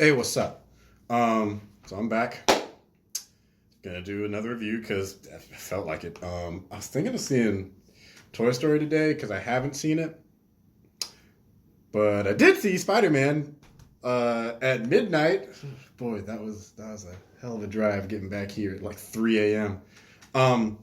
Hey, what's up? So I'm back. Gonna do another review because I felt like it. I was thinking of seeing Toy Story today because I haven't seen it, but I did see Spider Man at midnight. Boy, that was a hell of a drive getting back here at like 3 a.m. Um,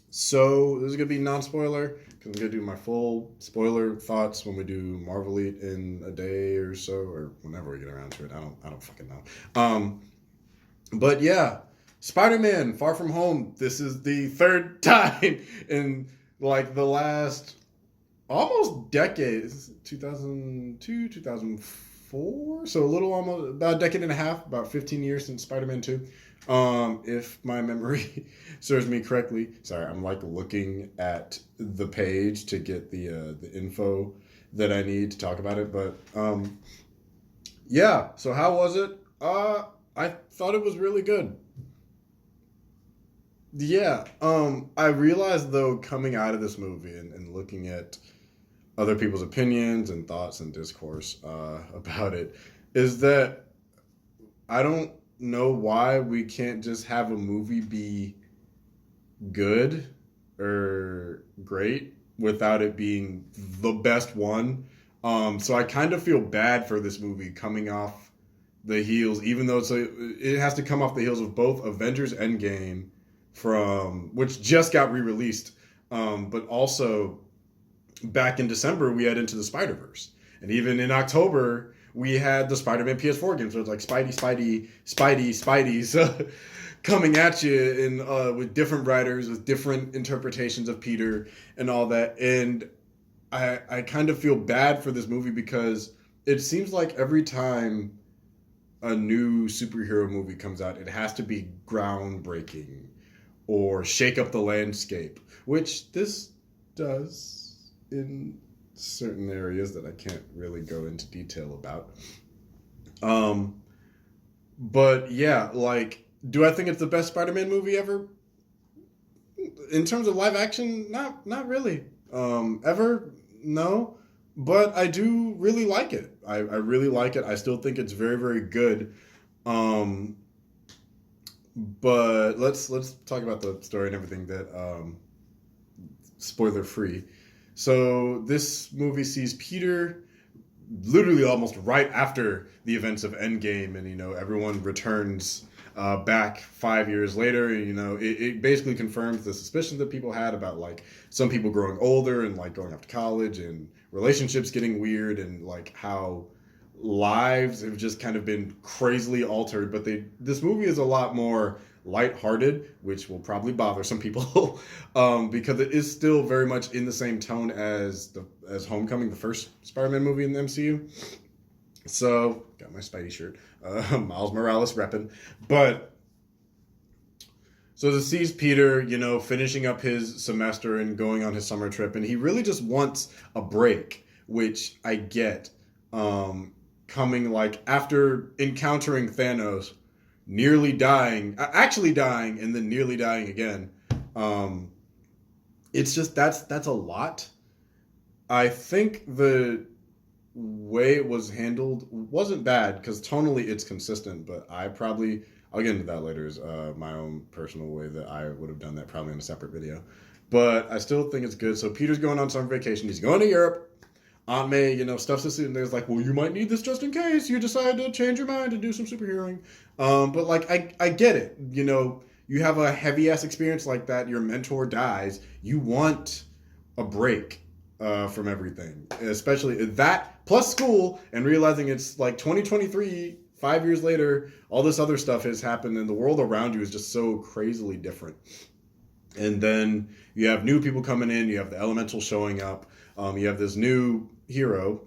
so this is gonna be non-spoiler because I'm gonna do my full spoiler thoughts when we do Marvelite in a day or so, or whenever we get around to it. I don't fucking know. But yeah, Spider-Man: Far From Home. This is the third time in like the last almost decade. 2002, 2004, so a little almost about a decade and a half, about 15 years since Spider-Man 2. If my memory serves me correctly. Sorry, I'm like looking at the page to get the info that I need to talk about it. But yeah, so how was it? I thought it was really good. Yeah, I realized though coming out of this movie and looking at other people's opinions and thoughts and discourse about it is that I don't know why we can't just have a movie be good or great without it being the best one. So I kind of feel bad for this movie coming off the heels, even though it has to come off the heels of both Avengers Endgame, from which just got re-released, but also back in December we had Into the Spider-Verse, and even in October we had the Spider-Man PS4 games. So it's like Spidey's coming at you in with different writers with different interpretations of Peter and all that. And I kind of feel bad for this movie because it seems like every time a new superhero movie comes out, it has to be groundbreaking or shake up the landscape, which this does in certain areas that I can't really go into detail about. But yeah, like, do I think it's the best Spider-Man movie ever? In terms of live action, not really. Ever, no. But I do really like it. I really like it. I still think it's very, very good. Um, but let's talk about the story and everything that spoiler free. So this movie sees Peter literally almost right after the events of Endgame, and everyone returns back 5 years later. It basically confirms the suspicions that people had about like some people growing older and like going off to college and relationships getting weird and like how lives have just kind of been crazily altered. But this movie is a lot more lighthearted, which will probably bother some people, because it is still very much in the same tone as Homecoming, the first Spider-Man movie in the MCU. So got my Spidey shirt, Miles Morales repping. But so this sees Peter, finishing up his semester and going on his summer trip, and he really just wants a break, which I get. Coming like after encountering Thanos, nearly dying, actually dying, and then nearly dying again. It's just that's a lot. I think the way it was handled wasn't bad because tonally it's consistent, but I'll get into that later as my own personal way that I would have done that probably in a separate video. But I still think it's good. So Peter's going on summer vacation. He's going to Europe. Aunt May, stuff's just sitting there. It's like, well, you might need this just in case you decide to change your mind and do some superheroing. But like, I get it. You have a heavy ass experience like that. Your mentor dies. You want a break from everything, especially that plus school and realizing it's like 2023, 5 years later, all this other stuff has happened and the world around you is just so crazily different. And then you have new people coming in. You have the elemental showing up. You have this new hero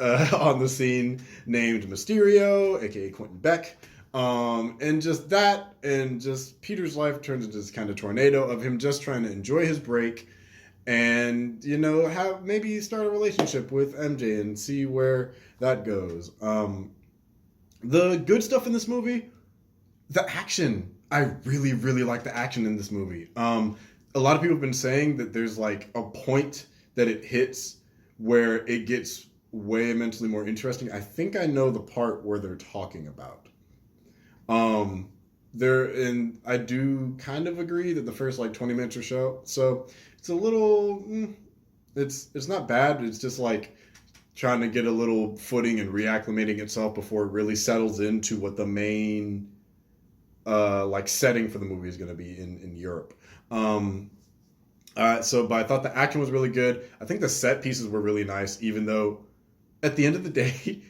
on the scene named Mysterio, aka Quentin Beck. And just that, and just Peter's life turns into this kind of tornado of him just trying to enjoy his break and, have maybe start a relationship with MJ and see where that goes. The good stuff in this movie, the action. I really, really like the action in this movie. A lot of people have been saying that there's like a point that it hits where it gets way mentally more interesting. I think I know the part where they're talking about. Um, there and I do kind of agree that the first like 20 minutes or so it's a little it's not bad. It's just like trying to get a little footing and reacclimating itself before it really settles into what the main like setting for the movie is going to be in Europe. Um, but I thought the action was really good. I think the set pieces were really nice, even though at the end of the day,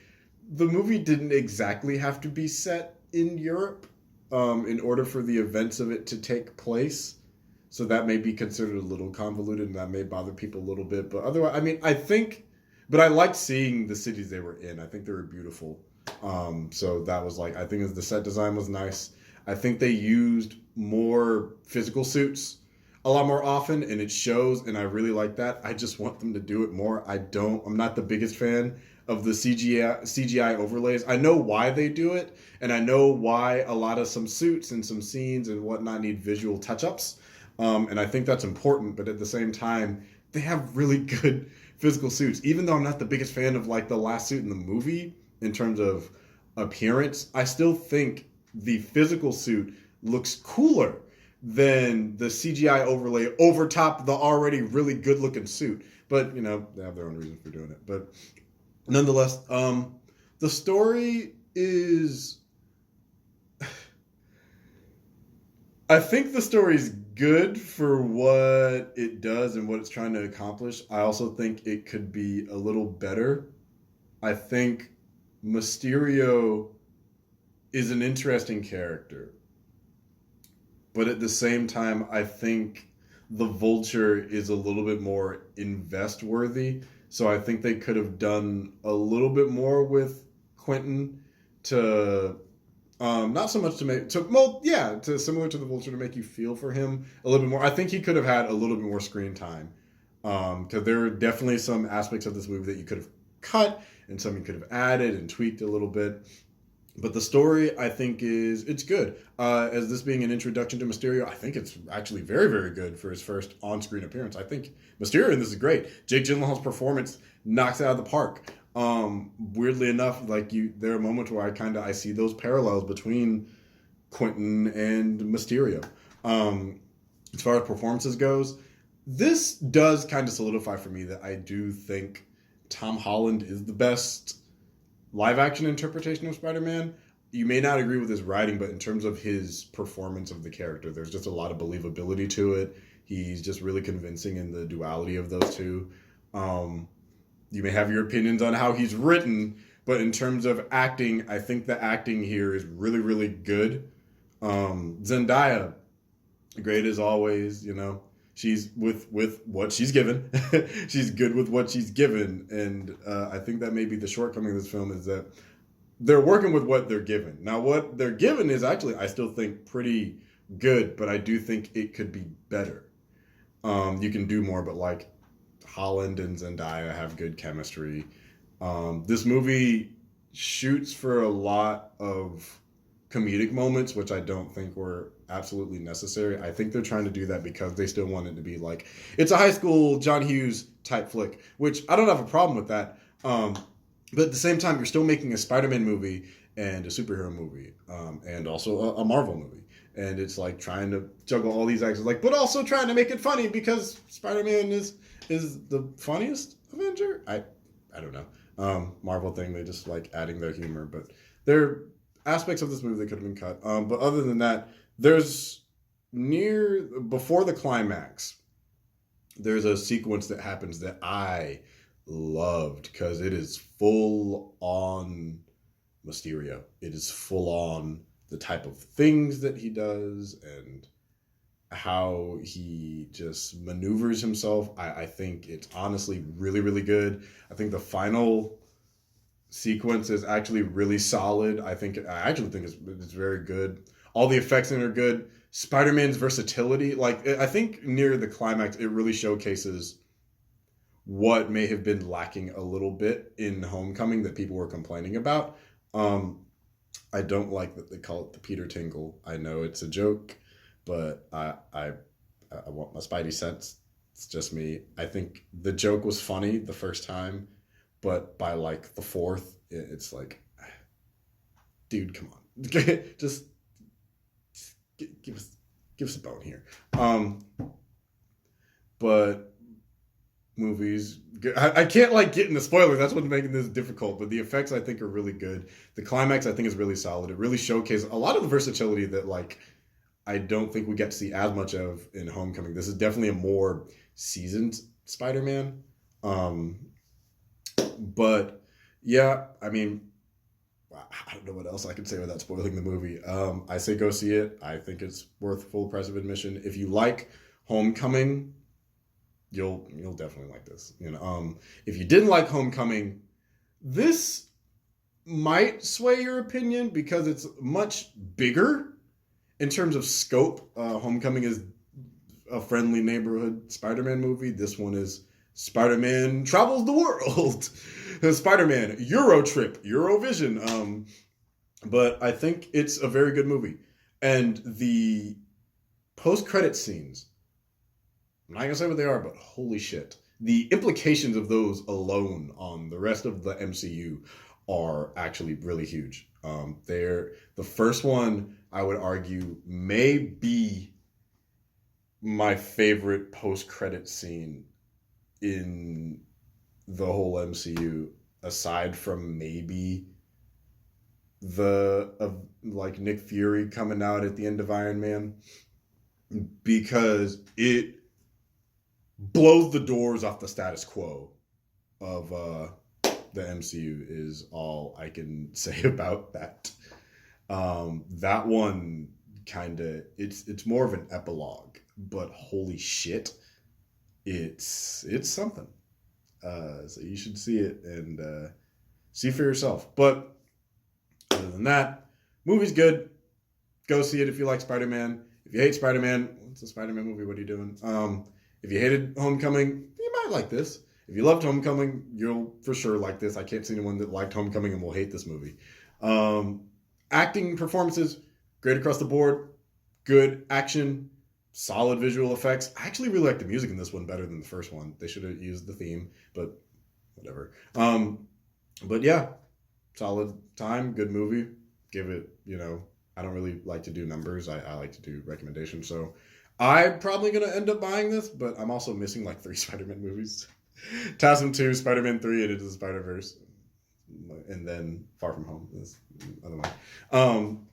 the movie didn't exactly have to be set in Europe in order for the events of it to take place. So that may be considered a little convoluted, and that may bother people a little bit. But otherwise, I mean, but I liked seeing the cities they were in. I think they were beautiful. So that was like, I think the set design was nice. I think they used more physical suits a lot more often, and it shows, and I really like that. I just want them to do it more. I'm not the biggest fan of the CGI overlays. I know why they do it, and I know why a lot of some suits and some scenes and whatnot need visual touch-ups. And I think that's important, but at the same time, they have really good physical suits. Even though I'm not the biggest fan of like the last suit in the movie in terms of appearance, I still think the physical suit looks cooler than the CGI overlay over top the already really good looking suit. But you know, they have their own reason for doing it. But nonetheless, the story is I think the story's good for what it does and what it's trying to accomplish. I also think it could be a little better. I think Mysterio is an interesting character. But at the same time, I think the Vulture is a little bit more invest worthy. So I think they could have done a little bit more with Quentin to not so much to make to well yeah to similar to the Vulture to make you feel for him a little bit more. I think he could have had a little bit more screen time because there are definitely some aspects of this movie that you could have cut and some you could have added and tweaked a little bit. But the story, I think, it's good. As this being an introduction to Mysterio, I think it's actually very, very good for his first on-screen appearance. I think Mysterio in this is great. Jake Gyllenhaal's performance knocks it out of the park. Weirdly enough, there are moments where I see those parallels between Quentin and Mysterio. As far as performances goes, this does kind of solidify for me that I do think Tom Holland is the best live action interpretation of Spider-Man. You may not agree with his writing, but in terms of his performance of the character, there's just a lot of believability to it. He's just really convincing in the duality of those two. You may have your opinions on how he's written, but in terms of acting, I think the acting here is really, really good. Zendaya, great as always, you know. She's with what she's given. She's good with what she's given. And I think that may be the shortcoming of this film is that they're working with what they're given. Now, what they're given is actually, I still think, pretty good, but I do think it could be better. You can do more, but like Holland and Zendaya have good chemistry. This movie shoots for a lot of comedic moments, which I don't think were absolutely necessary. I think they're trying to do that because they still want it to be like, it's a high school John Hughes type flick, which I don't have a problem with that. But at the same time, you're still making a Spider-Man movie and a superhero movie, and also a Marvel movie. And it's like trying to juggle all these acts, but also trying to make it funny because Spider-Man is the funniest Avenger. I don't know. Marvel thing, they just like adding their humor, but they're aspects of this movie that could have been cut. But other than that, there's before the climax, there's a sequence that happens that I loved because it is full on Mysterio. It is full on the type of things that he does and how he just maneuvers himself. I think it's honestly really, really good. I think the final sequence is actually really solid. I actually think it's very good. All the effects in it are good. Spider-Man's versatility, I think near the climax, it really showcases what may have been lacking a little bit in Homecoming that people were complaining about. I don't like that they call it the Peter Tingle. I know it's a joke, but I want my Spidey sense. It's just me. I think the joke was funny the first time, but by like the fourth, it's like, dude, come on, just give us a bone here. But movies, I can't like get into spoilers. That's what's making this difficult. But the effects I think are really good. The climax I think is really solid. It really showcases a lot of the versatility that like I don't think we get to see as much of in Homecoming. This is definitely a more seasoned Spider-Man. Um, but yeah, I mean, I don't know what else I can say without spoiling the movie. I say go see it. I think it's worth full price of admission. If you like Homecoming, you'll definitely like this. You know, if you didn't like Homecoming, this might sway your opinion because it's much bigger in terms of scope. Homecoming is a friendly neighborhood Spider-Man movie. This one is Spider-Man travels the world. Spider-Man Euro trip, Eurovision. But I think it's a very good movie, and the post-credit scenes. I'm not gonna say what they are, but holy shit. The implications of those alone on the rest of the MCU are actually really huge. They're the first one, I would argue, may be my favorite post-credit scene in the whole MCU, aside from maybe the like Nick Fury coming out at the end of Iron Man, because it blows the doors off the status quo of the MCU is all I can say about that. That one kind of it's more of an epilogue, but holy shit, it's something. So you should see it and see for yourself. But other than that, movie's good. Go see it if you like Spider-Man. If you hate Spider-Man, it's a Spider-Man movie. What are you doing? If you hated Homecoming, you might like this. If you loved Homecoming, you'll for sure like this. I can't see anyone that liked Homecoming and will hate this movie. Acting performances, great across the board. Good action, solid visual effects. I actually really like the music in this one better than the first one. They should have used the theme, but whatever. But yeah, solid time, good movie. Give it, I don't really like to do numbers. I like to do recommendations. So I'm probably going to end up buying this, but I'm also missing like 3 Spider-Man movies. TASM 2, Spider-Man 3, and Into the Spider-Verse. And then Far From Home is the other one.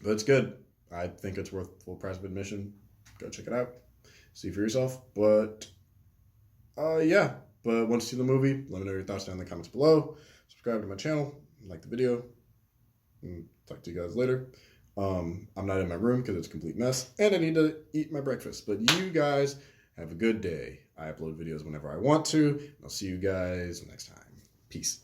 But it's good. I think it's worth full price of admission. Go check it out. See for yourself. But, yeah. But once you see the movie, let me know your thoughts down in the comments below. Subscribe to my channel. Like the video. And talk to you guys later. I'm not in my room because it's a complete mess. And I need to eat my breakfast. But you guys have a good day. I upload videos whenever I want to. And I'll see you guys next time. Peace.